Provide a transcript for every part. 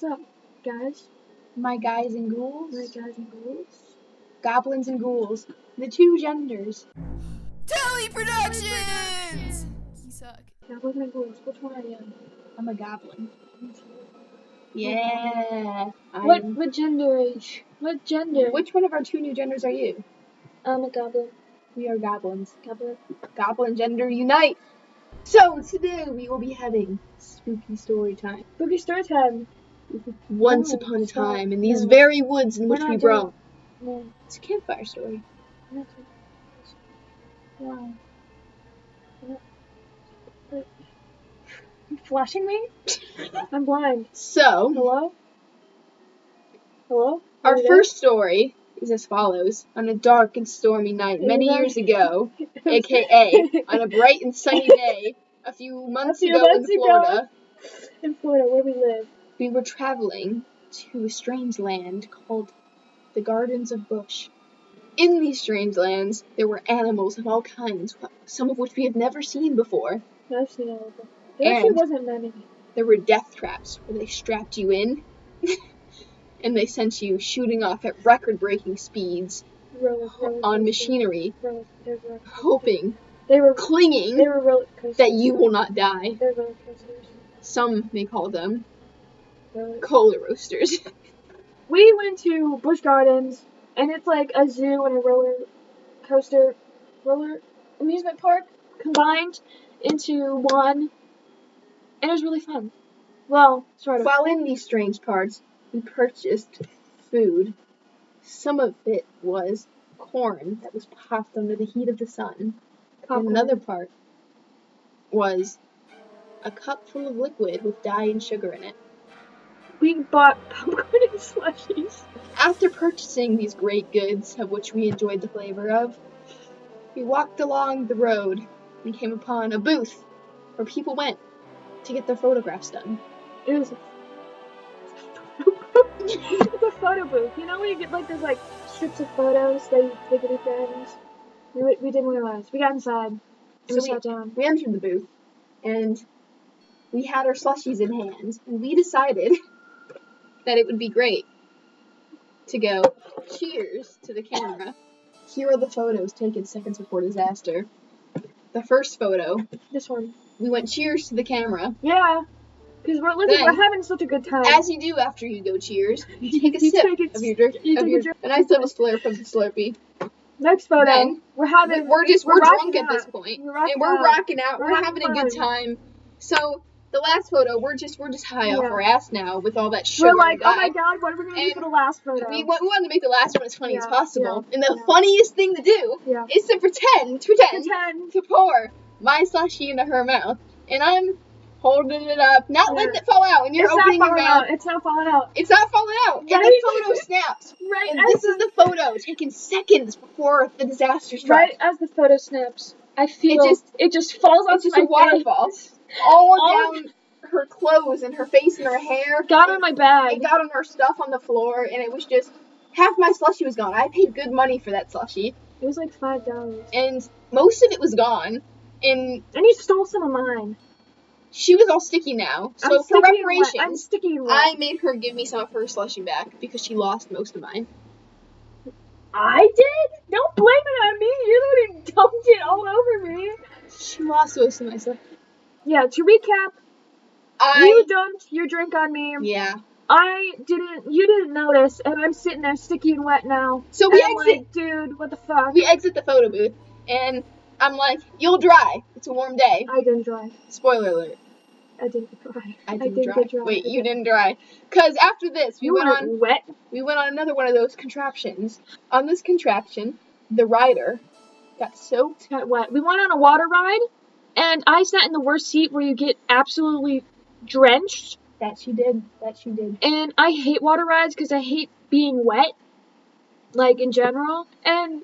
What's up, guys? My guys and ghouls. My guys and ghouls. Goblins and ghouls. The two genders. Telly Productions! You suck. Goblins and ghouls. Which one are you? I'm a goblin. Me too. Yeah. What gender age? What gender? Which one of our two new genders are you? I'm a goblin. We are goblins. Goblin. Goblin gender unite. So today we will be having spooky story time. Spooky story time. Once No, upon a stop. time in these No. very woods in We're which not we doing- roam. No. It's a campfire story. Not wow. You flashing me? I'm blind. So Hello? Hello? our Are you first story is as follows. On a dark and stormy night many Yeah. years ago, aka on a bright and sunny day a few months ago in Florida, In Florida, where we live. we were traveling to a strange land called the Gardens of Bush. In these strange lands, there were animals of all kinds, some of which we have never seen before. I've seen all of them. There actually And wasn't many. there were death traps where they strapped you in and they sent you shooting off at record-breaking speeds Roller on coasters. machinery, Roller coasters. hoping, They were clinging roller coasters. that you will not die. They're roller coasters. Some may call them Roller- cola roasters. We went to Busch Gardens, and it's like a zoo and a roller amusement park combined into one, and it was really fun. Well, sort of. While in these strange parts, we purchased food. Some of it was corn that was popped under the heat of the sun. Popcorn. And another part was a cup full of liquid with dye and sugar in it. We bought popcorn and slushies. After purchasing these great goods, of which we enjoyed the flavor of, we walked along the road and came upon a booth where people went to get their photographs done. It was it's a photo booth. You know when you get like those like strips of photos that you take with your friends? We did one of those. We got inside and So we sat down. We entered the booth and we had our slushies in hand, and we decided that it would be great to go cheers to the camera. Here are the photos taken seconds before disaster. The first photo, This one. we went cheers to the camera. Yeah. Because we're having such a good time. As you do after you go cheers, you take a You sip take it- of your drink, you of take your, a drink. a nice little slurp of the Slurpee. Next photo. Then, we're having. We're rocking drunk at this out. point, We're rocking and we're out. rocking out. We're We're having having a good fun. time. So the last photo, we're just high off Yeah. our ass now with all that sugar. We're like, and oh my dye. god, what are we gonna do And for the last photo? We wanted to make the last one as funny as Yeah, possible, yeah, and the yeah. funniest thing to do Yeah. is to pretend Pretend. to pour my slushie into her mouth, and I'm holding it up, not letting Yeah. it fall out, and you're It's not opening your falling mouth. out. It's not falling out. It's not falling out, and Right? the photo snaps. Right. And as this is the photo taken seconds before the disaster struck. right as the photo snaps. I feel it just falls It's onto just a my waterfall, face. all down her clothes and her face and her hair. Got on my bag. It got on her stuff on the floor, and it was just half my slushie was gone. I paid good money for that slushie, It was like $5. and most of it was gone. And And you stole some of mine. she was all sticky now. So I'm for sticky and wet. reparations, I'm sticky and wet. I made her give me some of her slushie back because she lost most of mine. I did? Don't blame it on me. You're the one who dumped it all over me. She lost most of my stuff. Yeah, to recap, you dumped your drink on me. Yeah. You didn't notice, and I'm sitting there sticky and wet now. So we And I'm exit. like, dude, what the fuck? We exit the photo booth, and I'm like, "You'll dry. It's a warm day." I didn't dry. Spoiler alert. I didn't dry. I didn't didn't get dry. Wait, you didn't dry. Cause after this, You were wet. we went on another one of those contraptions. On this contraption, the rider got soaked. Got wet. We went on a water ride, and I sat in the worst seat where you get absolutely drenched. That she did. And I hate water rides because I hate being wet, like in general. And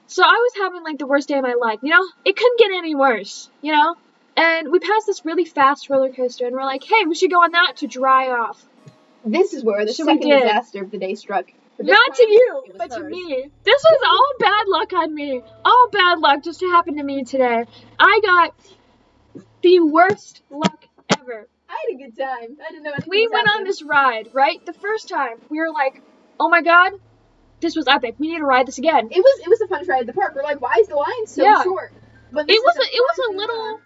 so I was having like the worst day of my life. You know, it couldn't get any worse. You know. And we passed this really fast roller coaster, and we're like, hey, we should go on that to dry off. This is where the So we second did. disaster of the day struck. But this Not to time, you, it was but to hers. me. This was all bad luck on me. All bad luck just happened to me today. I got the worst luck ever. I had a good time. I didn't know anything We was went on happening. this ride, right? The first time, we were like, oh my god, this was epic. We need to ride this again. It was a fun ride at the park. We're like, why is the line so Yeah. short? But It was a little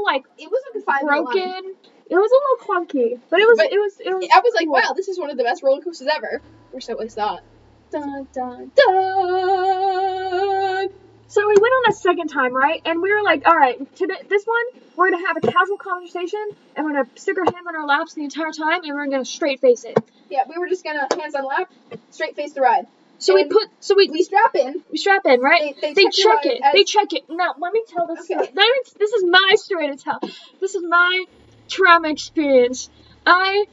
like It was like a 5-minute line. broken. It was a little clunky, but it was I was like, cool. wow, this is one of the best roller coasters ever. Or so I thought. Dun dun dun. So we went on a second time, right? And we were like, all right, today this one we're gonna have a casual conversation, and we're gonna stick our hands on our laps the entire time, and we're gonna straight face it. Yeah, we were just gonna hands on lap, straight face the ride. So And we strap in. we strap in, right? They They check check your it. ride They as- check it. Now let me tell this Okay. story. This is my story to tell. This is my trauma experience. I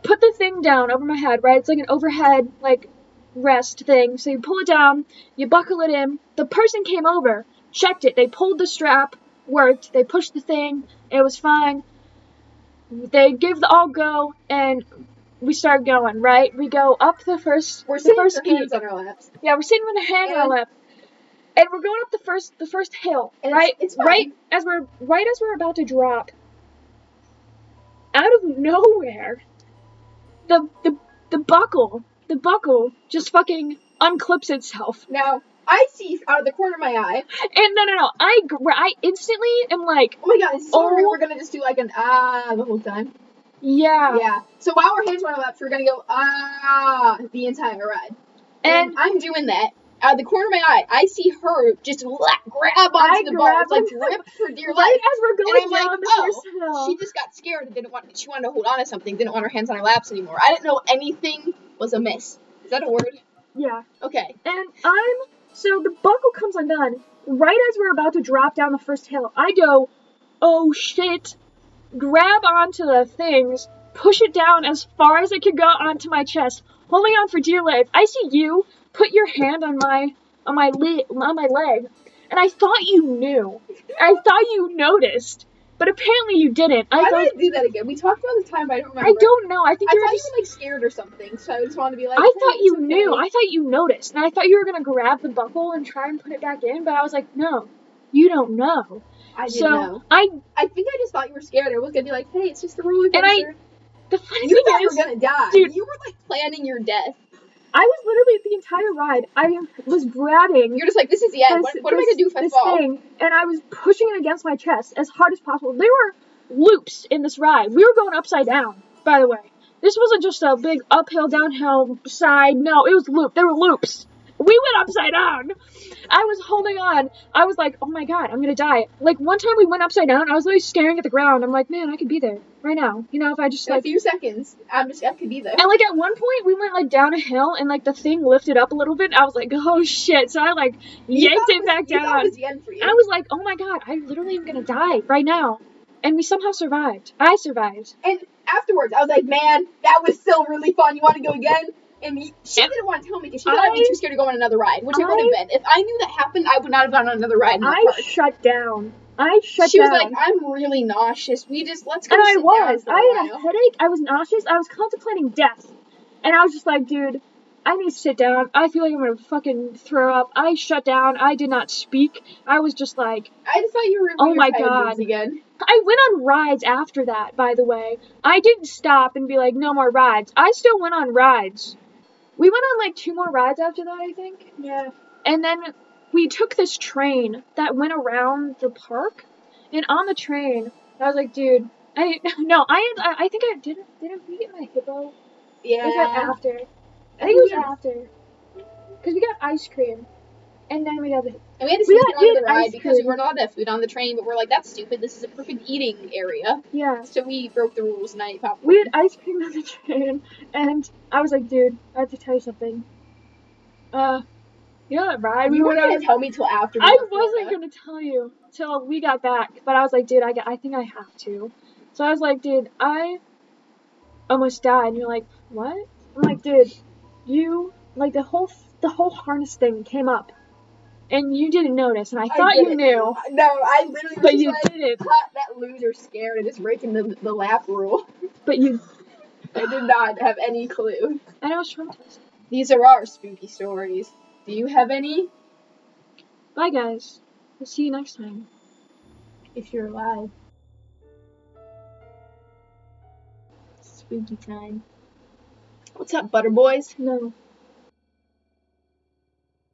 put the thing down over my head, right? It's like an overhead, like, rest thing. So you pull it down, you buckle it in. The person came over, checked it. They pulled the strap, worked. They pushed the thing, it was fine. They gave the all go, and we start going, right? We go up the first We're sitting first with our peak. hands on our laps. Yeah, we're sitting with a hand on our And- lap. And we're going up the first hill, And right? it's fine. Right as we're about to drop. Out of nowhere, the buckle just fucking unclips itself. Now, I see out of the corner of my eye. And no, I instantly am like, Oh my god, is this where Oh. we're gonna just do like an the whole time? yeah. Yeah. So while we're hands on our laps, we're gonna go the entire ride. And And I'm doing that. Out of the corner of my eye, I see her just grab I onto the bars, grab like onto- grip for dear right life. as we're And going I'm down like, the first hill. she just got scared and she wanted to hold on to something, didn't want her hands on her laps anymore. I didn't know anything was amiss. Is that a word? Yeah. Okay. And so the buckle comes undone. Right as we're about to drop down the first hill, I go, oh shit, grab onto the things, push it down as far as it could go onto my chest, holding on for dear life. I see you put your hand on my leg, and I thought you knew. I thought you noticed, but apparently you didn't. Why thought, did I do that again? We talked about the time, but I don't remember. I don't know. I think I you were thought just. you were like scared or something, so I just wanted to be like. I hey, thought it's you okay. knew. I thought you noticed, and I thought you were gonna grab the buckle and try and put it back in. But I was like, no, you don't know. I didn't So know. I. I think I just thought you were scared. I was gonna be like, hey, it's just a roller And coaster. The funny You thing thought you is, were gonna die. dude. You were like planning your death. I was literally the entire ride. I was grabbing. You're just like, this is the end. What am I gonna do if I this fall? thing, and I was pushing it against my chest as hard as possible. There were loops in this ride. We were going upside down, by the way. This wasn't just a big uphill, downhill side. No, it was loop. There were loops. We went upside down. I was holding on. I was like, oh my god, I'm gonna die. Like, one time we went upside down, I was literally staring at the ground. I'm like, man, I could be there right now. You know, if I just, In a like... few seconds, I could be there. And, like, at one point, we went, like, down a hill, and, like, the thing lifted up a little bit. I was like, oh, shit. So I, like, yanked it back You thought down. it was the end for you. I was like, oh my god, I literally am gonna die right now. And we somehow survived. I survived. And afterwards, I was like, man, that was still really fun. You want to go again? And she didn't want to tell me because she thought I'd be too scared to go on another ride, which it would have been. If I knew that happened, I would not have gone on another ride in the I park. shut down. She was like, I'm really nauseous. Let's go And I sit was. down for a I had a while. headache. I was nauseous. I was contemplating death. And I was just like, dude, I need to sit down. I feel like I'm gonna fucking throw up. I shut down. I did not speak. I was just like, I just thought you were oh my tired god. moves again. I went on rides after that, by the way. I didn't stop and be like, no more rides. I still went on rides. We went on like 2 more rides after that, I think. Yeah. And then we took this train that went around the park. And on the train, I was like, dude, I think I didn't we get my hippo? Yeah. Was that after? I think it was after. Because we got ice cream. And then we got the... And we had to We sneak had- onto we the had ride ice because we cream. weren't allowed to have food on the train, but we're like, that's stupid. This is a perfect eating area. Yeah. So we broke the rules and I ate popcorn. We had ice cream on the train. And I was like, dude, I have to tell you something. You know that ride we You went weren't on? going to tell me till after we I left wasn't Florida. gonna tell you till we got back, but I was like, dude, I think I have to. So I was like, dude, I almost died. And you're like, what? I'm like, dude, you like the whole harness thing came up, and you didn't notice, and I thought you didn't. knew, No, I literally was but just you like, didn't. "Ha, that loser scared and is breaking the lap rule. But you, I did not have any clue. and I was traumatized. These are our spooky stories. Do you have any? Bye, guys. We'll see you next time. If you're alive. spooky time. What's up, butter boys? No.